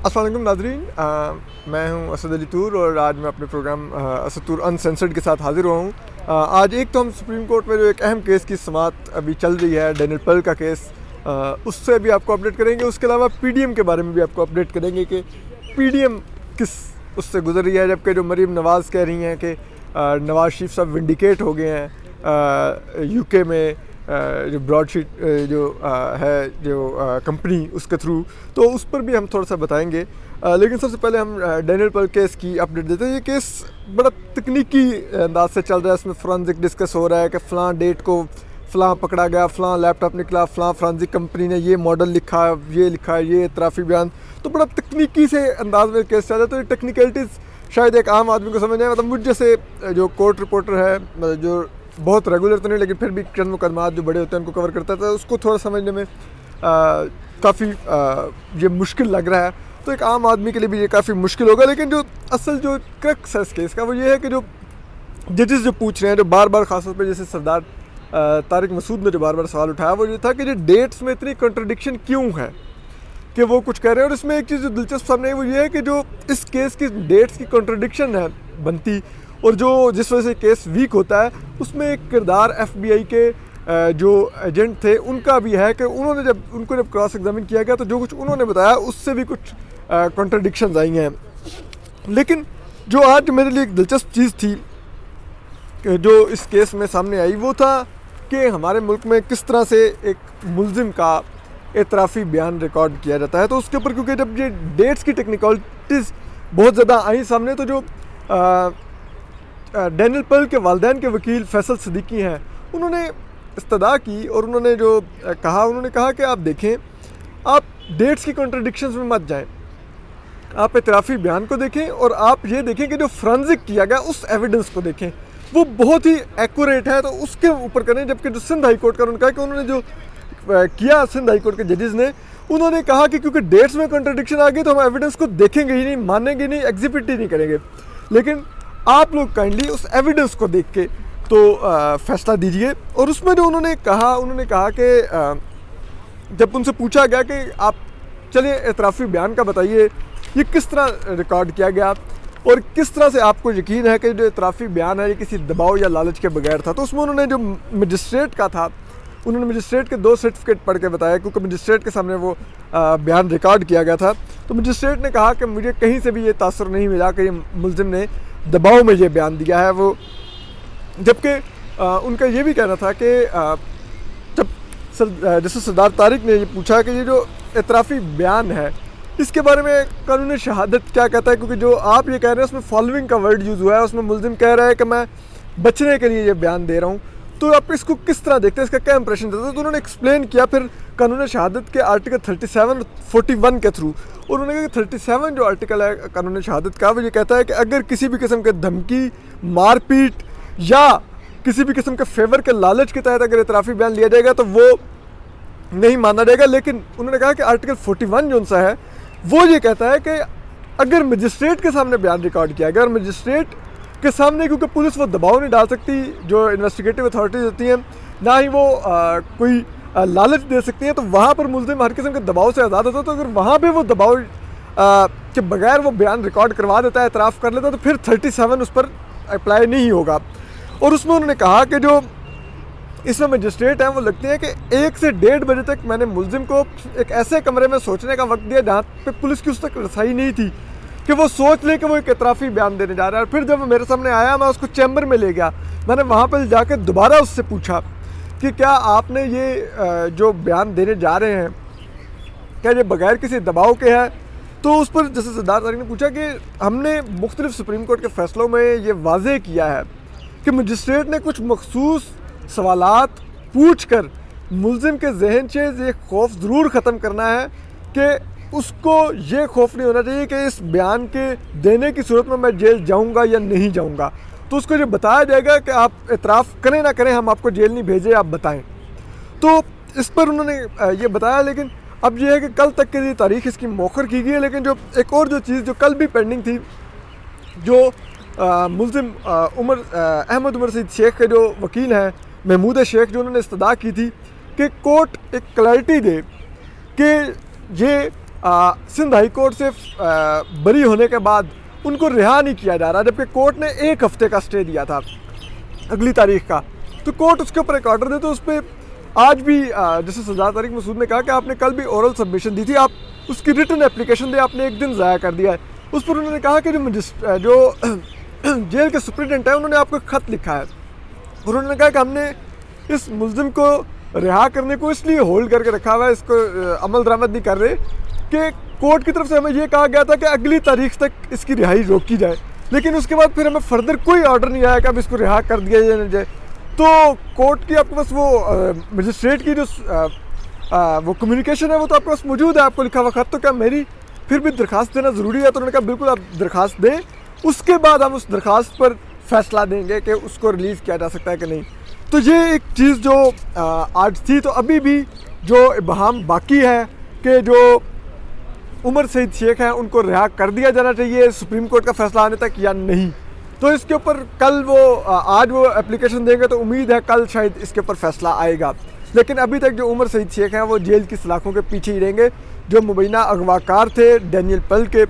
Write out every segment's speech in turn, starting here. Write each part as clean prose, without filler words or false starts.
अस्सलाम वालेकुम नाज़रीन, मैं हूं असद अली तूर और आज मैं अपने प्रोग्राम असद तूर अनसेंसर्ड के साथ हाज़िर हुआ हूं। आज एक तो हम सुप्रीम कोर्ट में जो एक अहम केस की समाअत अभी चल रही है, डैनियल पर्ल का केस, उससे भी आपको अपडेट करेंगे। उसके अलावा पीडीएम के बारे में भी आपको अपडेट करेंगे कि पीडीएम किस उससे गुजर रही है, जबकि जो मरीम नवाज़ कह रही हैं कि नवाज शरीफ साहब विंडिकेट हो गए हैं यूके में जो ब्रॉडशीट जो है जो कंपनी उसके थ्रू, तो उस पर भी हम थोड़ा सा बताएंगे। लेकिन सबसे पहले हम डैनियल पर्ल केस की अपडेट देते हैं। ये केस बड़ा तकनीकी अंदाज से चल रहा है। इसमें फोरेंसिक डिस्कस हो रहा है कि फ़लाँ डेट को फ़लाँ पकड़ा गया, फ़लाँ लैपटॉप निकला, फ़लाँ फोरेंसिक कंपनी ने ये मॉडल लिखा, ये लिखा, ये इतराफ़ी बयान, तो बड़ा तकनीकी से अंदाज में केस चल रहा है। तो ये टेक्निकलिटीज़ शायद एक आम आदमी को समझ नहीं, मतलब मुझ जैसे जो कोर्ट रिपोर्टर है, मतलब जो बहुत रेगुलर तो नहीं लेकिन फिर भी चंद मुकदमात जो बड़े होते हैं उनको कवर करता था, उसको थोड़ा समझने में काफ़ी ये मुश्किल लग रहा है। तो एक आम आदमी के लिए भी ये काफ़ी मुश्किल होगा। लेकिन जो असल जो क्रक्स है इस केस का वो ये है कि जो जजेस जो पूछ रहे हैं, जो बार बार खासतौर पर जैसे सरदार तारिक मसूद ने जो बार बार सवाल उठाया, वो ये था कि जो डेट्स में इतनी कंट्रडिक्शन क्यों है कि वो कुछ कह रहे हैं। और इसमें एक चीज़ जो दिलचस्प सामने है वो ये है कि जो इस केस की डेट्स की कंट्रडिक्शन है बनती, और जो जिस वजह से केस वीक होता है, उसमें एक किरदार एफबीआई के जो एजेंट थे उनका भी है कि उन्होंने जब क्रॉस एग्जामिन किया गया तो जो कुछ उन्होंने बताया उससे भी कुछ कॉन्ट्रडिक्शंस आई हैं। लेकिन जो आज मेरे लिए एक दिलचस्प चीज़ थी जो इस केस में सामने आई, वो था कि हमारे मुल्क में किस तरह से एक मुल्ज़िम का एतराफ़ी बयान रिकॉर्ड किया जाता है। तो उसके ऊपर क्योंकि जब ये डेट्स की टेक्निकलिटीज़ बहुत ज़्यादा आई सामने, तो जो डैनियल पर्ल के वालिदैन के वकील फैसल सिद्दीकी हैं, उन्होंने इस्तदा की और उन्होंने कहा कि आप देखें, आप डेट्स की कॉन्ट्रडिक्शंस में मत जाएं, आप एतराफ़ी बयान को देखें और आप ये देखें कि जो फोरेंसिक किया गया उस एविडेंस को देखें, वो बहुत ही एक्यूरेट है, तो उसके ऊपर करें। जबकि जो सिंध हाई कोर्ट का उन्होंने कहा कि उन्होंने जो किया सिंध हाई कोर्ट के जजेस ने, उन्होंने कहा कि क्योंकि डेट्स में कॉन्ट्रडिक्शन आ गई तो हम एविडेंस को देखेंगे ही नहीं, मानेंगे नहीं, एग्जिबिट ही नहीं करेंगे। लेकिन आप लोग काइंडली उस एविडेंस को देख के तो फैसला दीजिए। और उसमें जो उन्होंने कहा कि जब उनसे पूछा गया कि आप चलिए एतराफ़ी बयान का बताइए, ये किस तरह रिकॉर्ड किया गया और किस तरह से आपको यकीन है कि जो एतराफ़ी बयान है ये किसी दबाव या लालच के बगैर था। तो उसमें उन्होंने जो मजिस्ट्रेट का था, उन्होंने मजिस्ट्रेट के 2 सर्टिफिकेट पढ़ के बताया, क्योंकि मजिस्ट्रेट के सामने वो बयान रिकॉर्ड किया गया था। तो मजिस्ट्रेट ने कहा कि मुझे कहीं से भी ये तासुर नहीं मिला कि ये मुल्ज़िम ने दबाव में ये बयान दिया है। वो जबकि उनका ये भी कहना था कि जब जैसे सरदार तारिक ने ये पूछा कि ये जो एतराफ़ी बयान है इसके बारे में कानून शहादत क्या कहता है, क्योंकि जो आप ये कह रहे हैं उसमें फॉलोइंग का वर्ड यूज़ हुआ है, उसमें मुल्ज़िम कह रहा है कि मैं बचने के लिए ये बयान दे रहा हूँ, तो आप इसको किस तरह देखते हैं, इसका क्या इंप्रेशन देता है। तो उन्होंने एक्सप्लेन किया फिर कानून शहादत के आर्टिकल 37 और 41 के थ्रू। और उन्होंने कहा कि 37 जो आर्टिकल है कानून शहादत का, वो ये कहता है कि अगर किसी भी किस्म के धमकी, मारपीट या किसी भी किस्म के फेवर के लालच के तहत अगर एतराफ़ी बयान लिया जाएगा तो वो नहीं माना जाएगा। लेकिन उन्होंने कहा कि आर्टिकल 41 जो सा है वो ये कहता है कि अगर मजिस्ट्रेट के सामने बयान रिकॉर्ड किया गया और मजिस्ट्रेट के सामने, क्योंकि पुलिस वो दबाव नहीं डाल सकती, जो इन्वेस्टिगेटिव अथॉरिटीज़ होती हैं, ना ही वो कोई लालच दे सकती हैं, तो वहाँ पर मुल्ज़िम हर किस्म के दबाव से आज़ाद होता है। तो अगर वहाँ पे वो दबाव के बगैर वो बयान रिकॉर्ड करवा देता है, एतराफ़ कर लेता है, तो फिर 37 उस पर अप्लाई नहीं होगा। और उसमें उन्होंने कहा कि जो इसमें मजिस्ट्रेट हैं वो लगते हैं कि 1 से 1.5 बजे तक मैंने मुल्ज़िम को एक ऐसे कमरे में सोचने का वक्त दिया जहाँ पे पुलिस की उस तक रसाई नहीं थी कि वो सोच ले कि वो एक एतराफ़ी बयान देने जा रहा है। और फिर जब वो मेरे सामने आया, मैं उसको चैम्बर में ले गया, मैंने वहाँ पर जाकर दोबारा उससे पूछा कि क्या आपने ये जो बयान देने जा रहे हैं क्या ये बगैर किसी दबाव के है। तो उस पर जैसे सरदार तारिक ने पूछा कि हमने मुख्तलिफ सुप्रीम कोर्ट के फ़ैसलों में ये वाज़े किया है कि मजिस्ट्रेट ने कुछ मखसूस सवालात पूछ कर मुल्ज़िम के जहन से ये खौफ ज़रूर ख़त्म करना है कि उसको ये खौफ नहीं होना चाहिए कि इस बयान के देने की सूरत में मैं जेल जाऊंगा या नहीं जाऊंगा। तो उसको ये बताया जाएगा कि आप एतराफ़ करें ना करें, हम आपको जेल नहीं भेजे, आप बताएं। तो इस पर उन्होंने ये बताया। लेकिन अब ये है कि कल तक के लिए तारीख़ इसकी मौखर की गई है। लेकिन जो एक और जो चीज़ जो कल भी पेंडिंग थी, जो मुल्ज़िम अहमद उमर सईद शेख के जो वकील हैं महमूद शेख, जो उन्होंने इस्तदा की थी कि कोर्ट एक क्लैरिटी दे कि ये सिंध हाई कोर्ट से बरी होने के बाद उनको रिहा नहीं किया जा रहा, जबकि कोर्ट ने 1 हफ्ते का स्टे दिया था अगली तारीख का। तो कोर्ट उसके ऊपर एक ऑर्डर दे, तो उस पर आज भी जैसे सरदार तारिक मसूद ने कहा कि आपने कल भी ओरल सबमिशन दी थी, आप उसकी रिटन एप्लीकेशन दे, आपने 1 दिन ज़ाया कर दिया है। उस पर उन्होंने कहा कि जो जेल के सुप्रिटेंडेंट है उन्होंने आपको ख़त लिखा है और उन्होंने कहा कि हमने इस मुल्ज़िम को रिहा करने को इसलिए होल्ड करके रखा हुआ है, इसको अमल दरामद नहीं कर रहे कि कोर्ट की तरफ से हमें ये कहा गया था कि अगली तारीख तक इसकी रिहाई रोकी जाए, लेकिन उसके बाद फिर हमें फर्दर कोई ऑर्डर नहीं आया कि अब इसको रिहा कर दिया जाए। तो कोर्ट की आपके पास वो मजिस्ट्रेट की जो वो कम्युनिकेशन है वो तो आपके पास मौजूद है, आपको लिखा हुआ खत। तो क्या मेरी फिर भी दरख्वास्त देना ज़रूरी है? तो उन्होंने कहा बिल्कुल आप दरख्वास्त दें, उसके बाद हम उस दरख्वास्त पर फैसला देंगे कि उसको रिलीज़ किया जा सकता है कि नहीं। तो ये एक चीज़ जो आज थी। तो अभी भी जो इबहम बाकी है कि जो उमर सईद शेख हैं उनको रिहा कर दिया जाना चाहिए सुप्रीम कोर्ट का फैसला आने तक या नहीं। तो इसके ऊपर कल वो आज वो एप्लीकेशन देंगे, तो उम्मीद है कल शायद इसके ऊपर फैसला आएगा। लेकिन अभी तक जो उमर सईद शेख हैं वो जेल की सलाखों के पीछे ही रहेंगे, जो मुबैना अगवाकार थे डैनियल पेल के,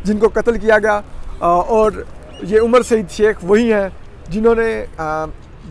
जिनको कत्ल किया गया। और ये उमर सईद शेख वही हैं जिन्होंने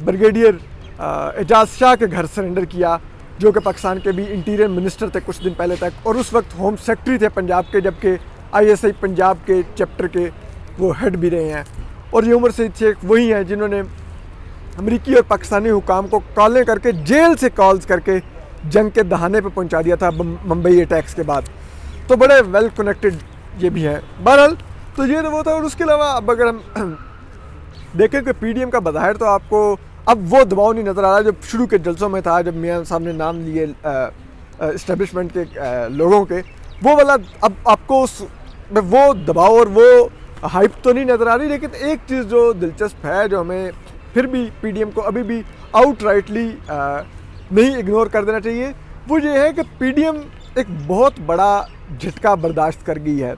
ब्रिगेडियर एजाज शाह के घर सरेंडर किया, जो कि पाकिस्तान के भी इंटीरियर मिनिस्टर थे कुछ दिन पहले तक, और उस वक्त होम सेक्रेटरी थे पंजाब के, जबकि ISI पंजाब के चैप्टर के वो हेड भी रहे हैं। और ये उमर सईद शेख वही हैं जिन्होंने अमेरिकी और पाकिस्तानी हुकाम को कॉलें करके, जेल से कॉल्स करके जंग के दहाने पे पहुंचा दिया था मुंबई अटैक्स के बाद। तो बड़े वेल कनेक्टेड ये भी हैं। बहरहाल तो ये तो वो था। और उसके अलावा अब अगर हम देखें कि PDM का बज़ाहिर तो आपको अब वो दबाव नहीं नज़र आ रहा जो शुरू के जलसों में था, जब मियां साहब ने नाम लिए इस्टेब्लिशमेंट के लोगों के, वो वाला अब आपको वो दबाव और वो हाइप तो नहीं नज़र आ रही। लेकिन एक चीज़ जो दिलचस्प है, जो हमें फिर भी PDM को अभी भी आउटराइटली नहीं इग्नोर कर देना चाहिए, वो ये है कि PDM एक बहुत बड़ा झटका बर्दाश्त कर गई है।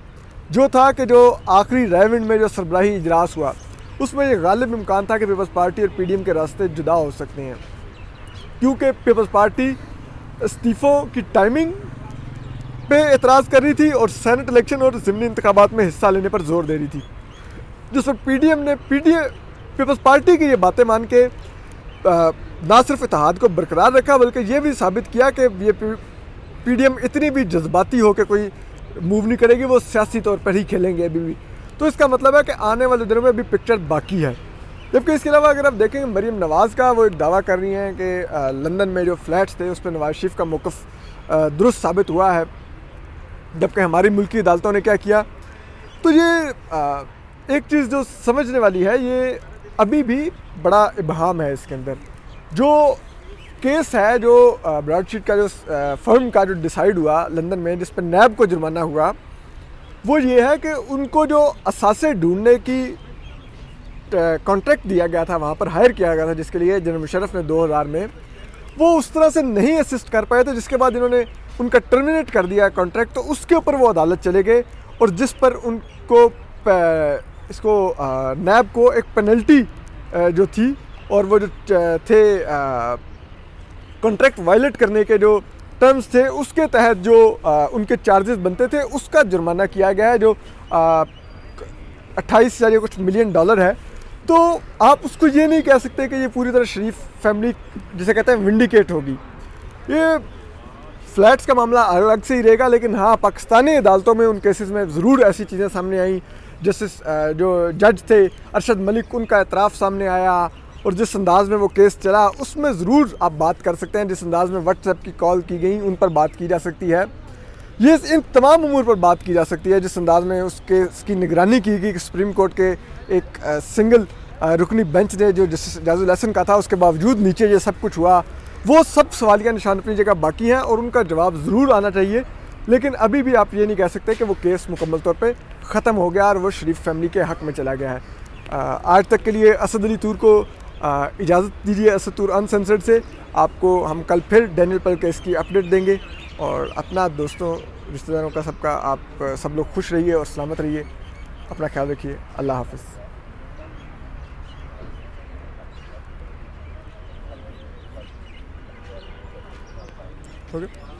जो था कि जो आखिरी रेविंड में जो सरबराही इजलास हुआ, उसमें ये गालिब इम्कान था कि पीपल्स पार्टी और PDM के रास्ते जुदा हो सकते हैं, क्योंकि पीपल्स पार्टी इस्तीफ़ों की टाइमिंग पे एतराज़ कर रही थी और सेनेट इलेक्शन और ज़िमनी इंतखाबात में हिस्सा लेने पर जोर दे रही थी, जिस पर PDM ने पीपल्स पार्टी की ये बातें मान के ना सिर्फ इत्तेहाद को बरकरार रखा, बल्कि ये भी साबित किया कि ये PDM इतनी भी जज्बाती हो के कोई मूव नहीं करेगी, वो सियासी तौर पर ही खेलेंगे अभी भी। तो इसका मतलब है कि आने वाले दिनों में अभी पिक्चर बाकी है। जबकि इसके अलावा अगर आप देखेंगे मरीम नवाज़ का, वो एक दावा कर रही हैं कि लंदन में जो फ्लैट्स थे उस पर नवाज शरीफ का मौक़िफ़ दुरुस्त साबित हुआ है, जबकि हमारी मुल्की अदालतों ने क्या किया। तो ये एक चीज़ जो समझने वाली है, ये अभी भी बड़ा इबहम है इसके अंदर। जो केस है, जो ब्रॉडशीट का जो फर्म का जो डिसाइड हुआ लंदन में, जिस पर नैब को जुर्माना हुआ, वो ये है कि उनको जो असासे ढूंढने की कॉन्ट्रैक्ट दिया गया था, वहाँ पर हायर किया गया था, जिसके लिए जनरल मुशर्रफ ने 2000 में, वो उस तरह से नहीं असिस्ट कर पाए थे, जिसके बाद इन्होंने उनका टर्मिनेट कर दिया कॉन्ट्रैक्ट। तो उसके ऊपर वो अदालत चले गए और जिस पर उनको इसको नैब को एक पेनल्टी जो थी, और वो जो थे कॉन्ट्रैक्ट वायलेट करने के जो टर्म्स थे, उसके तहत जो उनके चार्जेस बनते थे, उसका जुर्माना किया गया है, जो 28,000 कुछ मिलियन डॉलर है। तो आप उसको ये नहीं कह सकते कि ये पूरी तरह शरीफ फैमिली जिसे कहते हैं विंडिकेट होगी। ये फ्लैट्स का मामला अलग से ही रहेगा, लेकिन हाँ, पाकिस्तानी अदालतों में उन केसेस में ज़रूर ऐसी चीज़ें सामने आई। जस्टिस जो जज थे अरशद मलिक, उनका एतराफ़ सामने आया, और जिस अंदाज़ में वो केस चला उसमें ज़रूर आप बात कर सकते हैं। जिस अंदाज़ में व्हाट्सएप की कॉल की गई, उन पर बात की जा सकती है। ये इन तमाम उमूर पर बात की जा सकती है। जिस अंदाज़ में उसकी निगरानी की गई सुप्रीम कोर्ट के एक सिंगल रुकनी बेंच ने, जो जस्टिस जाजुल हसन का था, उसके बावजूद नीचे ये सब कुछ हुआ, वो सब सवालिया निशान अपनी जगह बाकी हैं और उनका जवाब ज़रूर आना चाहिए। लेकिन अभी भी आप ये नहीं कह सकते कि वो केस मुकम्मल तौर पे ख़त्म हो गया और वो शरीफ फैमिली के हक़ में चला गया है। आज तक के लिए असद अली तूर को इजाज़त दीजिए। असद तूर अनसेंसर्ड से आपको हम कल फिर डैनियल पेल केस की अपडेट देंगे। और अपना, दोस्तों, रिश्तेदारों का, सबका आप सब लोग खुश रहिए और सलामत रहिए। अपना ख्याल रखिए। अल्लाह हाफ़िज़। Okay.